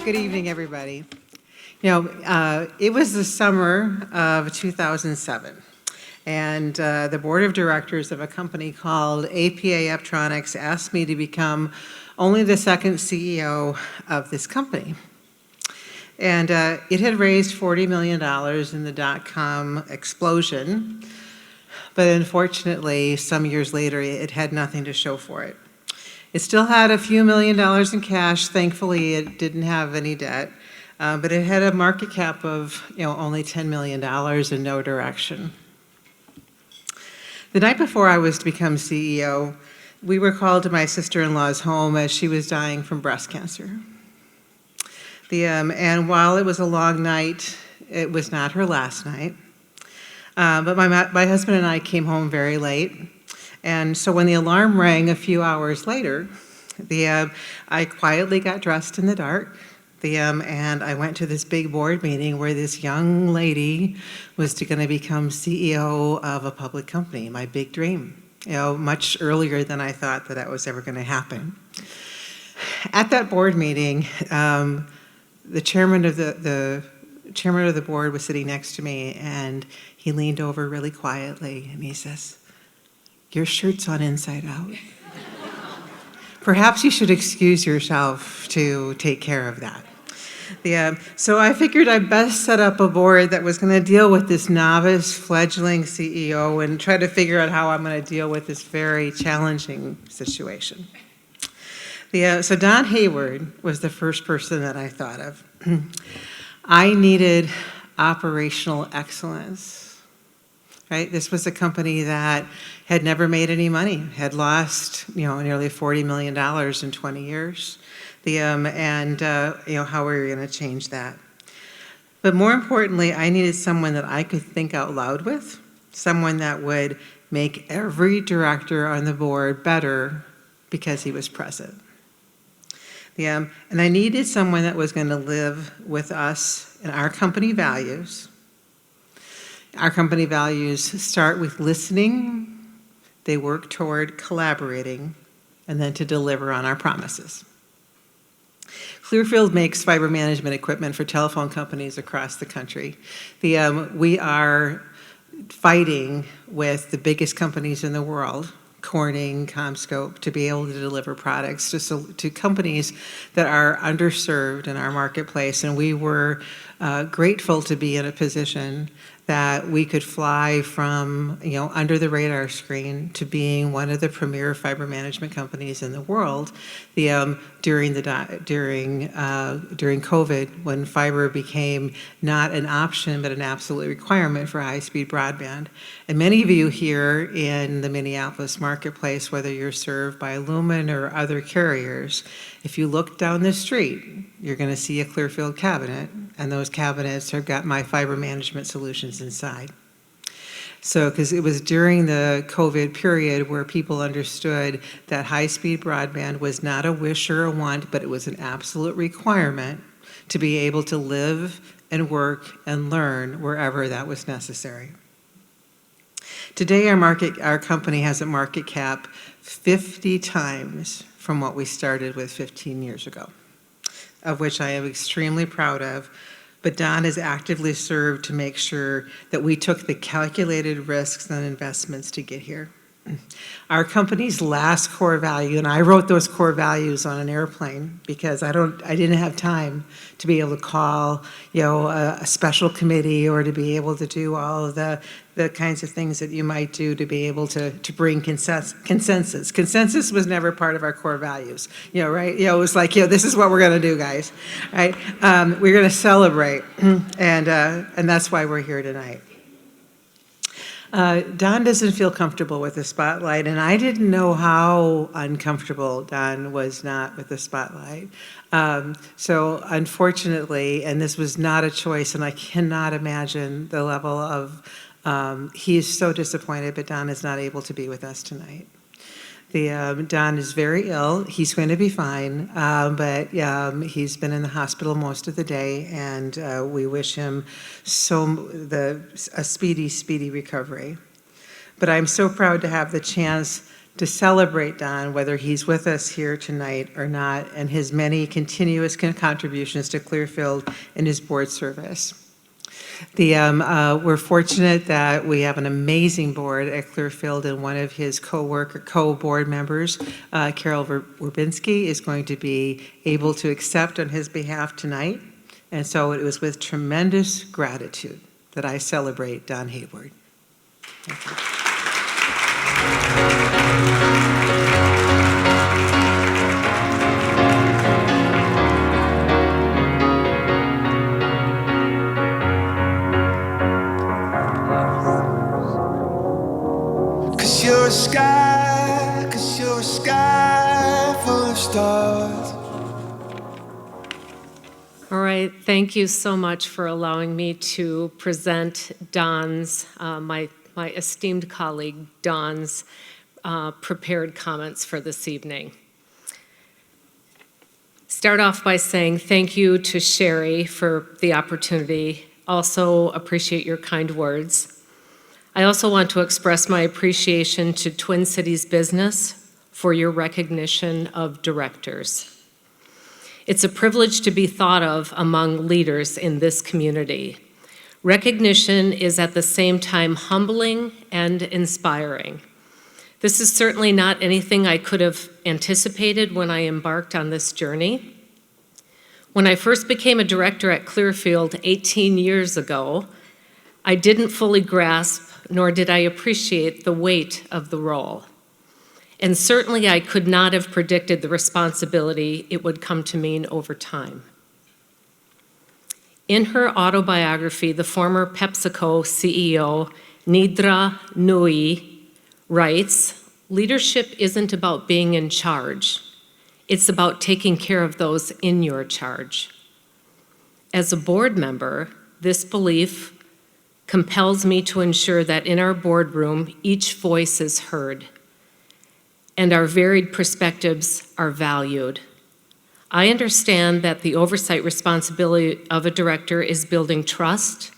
Good evening, everybody. It was the summer of 2007, and the board of directors of a company called APA Optronics asked me to become only the second CEO of this company. And it had raised $40 million in the dot-com explosion, but unfortunately, some years later, it had nothing to show for it. It still had a few $1,000,000 in cash. Thankfully, it didn't have any debt, but it had a market cap of only $10 million and no direction. The night before I was to become CEO, we were called to my sister-in-law's home as she was dying from breast cancer. And while it was a long night, it was not her last night. But my husband and I came home very late. And so when the alarm rang a few hours later, I quietly got dressed in the dark, and I went to this big board meeting where this young lady was going to become CEO of a public company, my big dream, much earlier than I thought that was ever going to happen. At that board meeting, the chairman of the board was sitting next to me, and he leaned over really quietly, and he says, "Your shirt's on inside out. Perhaps you should excuse yourself to take care of that." So I figured I'd best set up a board that was going to deal with this novice, fledgling CEO and try to figure out how I'm going to deal with this very challenging situation. So Don Hayward was the first person that I thought of. I needed operational excellence. Right? This was a company that had never made any money, had lost nearly $40 million in 20 years. How were we going to change that? But more importantly, I needed someone that I could think out loud with, someone that would make every director on the board better because he was present. And I needed someone that was going to live with us in our company values. Our company values start with listening, they work toward collaborating, and then to deliver on our promises. Clearfield makes fiber management equipment for telephone companies across the country. We are fighting with the biggest companies in the world, Corning, CommScope, to be able to deliver products to companies that are underserved in our marketplace. And we were grateful to be in a position that we could fly from under the radar screen to being one of the premier fiber management companies in the world during COVID, when fiber became not an option but an absolute requirement for high-speed broadband. And many of you here in the Minneapolis marketplace, whether you're served by Lumen or other carriers, if you look down the street, you're going to see a Clearfield cabinet, and those cabinets have got my fiber management solutions inside. So, because it was during the COVID period where people understood that high-speed broadband was not a wish or a want, but it was an absolute requirement to be able to live and work and learn wherever that was necessary. Today, our company has a market cap 50 times from what we started with 15 years ago, of which I am extremely proud of. But Don has actively served to make sure that we took the calculated risks and investments to get here. Our company's last core value, and I wrote those core values on an airplane because I didn't have time to be able to call a special committee or to be able to do all of the kinds of things that you might do to be able to bring consensus. Consensus was never part of our core values, right? It was like, this is what we're going to do, guys, right? We're going to celebrate, and that's why we're here tonight. Don doesn't feel comfortable with the spotlight, and I didn't know how uncomfortable Don was not with the spotlight. So unfortunately, and this was not a choice, and I cannot imagine the level of, he is so disappointed, but Don is not able to be with us tonight. Don is very ill. He's going to be fine, but he's been in the hospital most of the day, and we wish him a speedy recovery. But I'm so proud to have the chance to celebrate Don, whether he's with us here tonight or not, and his many continuous contributions to Clearfield and his board service. We're fortunate that we have an amazing board at Clearfield, and one of his co-board members, Carol Werbinski, is going to be able to accept on his behalf tonight. And so it was with tremendous gratitude that I celebrate Don Hayward. Thank you. You're a sky full of stars. All right, thank you so much for allowing me to present Don's, my esteemed colleague Don's prepared comments for this evening. Start off by saying thank you to Sherry for the opportunity. Also appreciate your kind words. I also want to express my appreciation to Twin Cities Business for your recognition of directors. It's a privilege to be thought of among leaders in this community. Recognition is at the same time humbling and inspiring. This is certainly not anything I could have anticipated when I embarked on this journey. When I first became a director at Clearfield 18 years ago, I didn't fully grasp, nor did I appreciate the weight of the role. And certainly I could not have predicted the responsibility it would come to mean over time. In her autobiography, the former PepsiCo CEO, Nidra Nui, writes, "Leadership isn't about being in charge. It's about taking care of those in your charge." As a board member, this belief compels me to ensure that in our boardroom, each voice is heard and our varied perspectives are valued. I understand that the oversight responsibility of a director is building trust,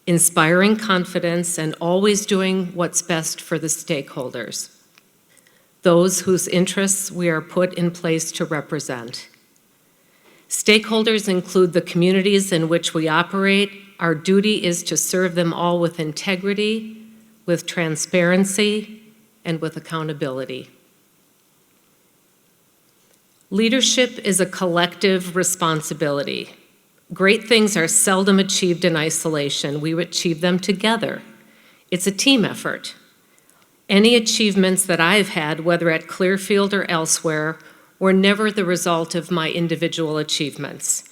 inspiring confidence, and always doing what's best for the stakeholders, those whose interests we are put in place to represent. Stakeholders include the communities in which we operate. Our duty is to serve them all with integrity, with transparency, and with accountability. Leadership is a collective responsibility. Great things are seldom achieved in isolation. We achieve them together. It's a team effort. Any achievements that I've had, whether at Clearfield or elsewhere, were never the result of my individual achievements.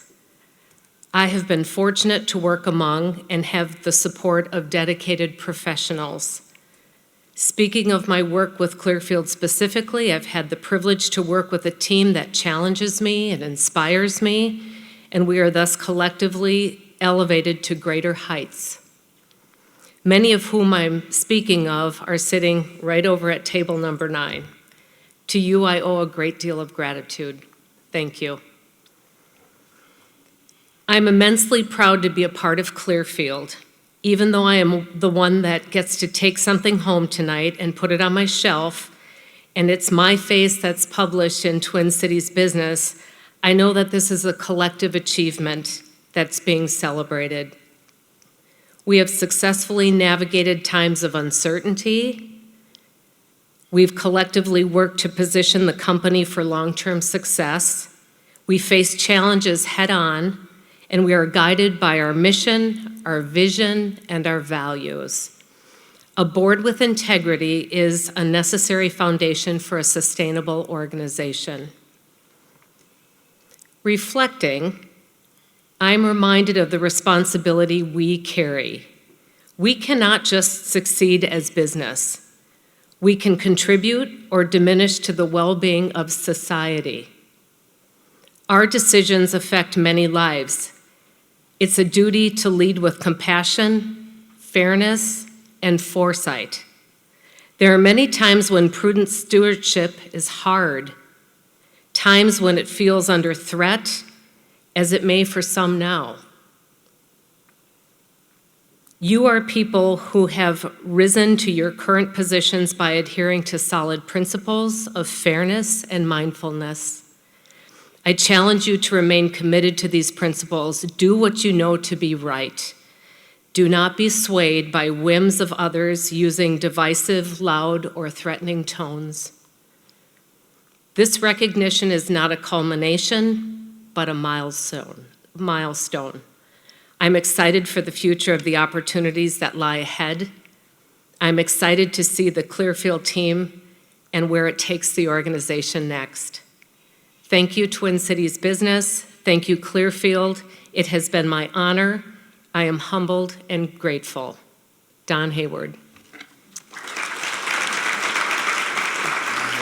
I have been fortunate to work among and have the support of dedicated professionals. Speaking of my work with Clearfield specifically, I've had the privilege to work with a team that challenges me and inspires me, and we are thus collectively elevated to greater heights. Many of whom I'm speaking of are sitting right over at table number 9. To you, I owe a great deal of gratitude. Thank you. I'm immensely proud to be a part of Clearfield. Even though I am the one that gets to take something home tonight and put it on my shelf, and it's my face that's published in Twin Cities Business, I know that this is a collective achievement that's being celebrated. We have successfully navigated times of uncertainty. We've collectively worked to position the company for long-term success. We face challenges head-on, and we are guided by our mission, our vision, and our values. A board with integrity is a necessary foundation for a sustainable organization. Reflecting, I'm reminded of the responsibility we carry. We cannot just succeed as business. We can contribute or diminish to the well-being of society. Our decisions affect many lives. It's a duty to lead with compassion, fairness, and foresight. There are many times when prudent stewardship is hard, times when it feels under threat, as it may for some now. You are people who have risen to your current positions by adhering to solid principles of fairness and mindfulness. I challenge you to remain committed to these principles. Do what you know to be right. Do not be swayed by whims of others using divisive, loud, or threatening tones. This recognition is not a culmination, but a milestone. I'm excited for the future of the opportunities that lie ahead. I'm excited to see the Clearfield team and where it takes the organization next. Thank you, Twin Cities Business. Thank you, Clearfield. It has been my honor. I am humbled and grateful. Don Hayward.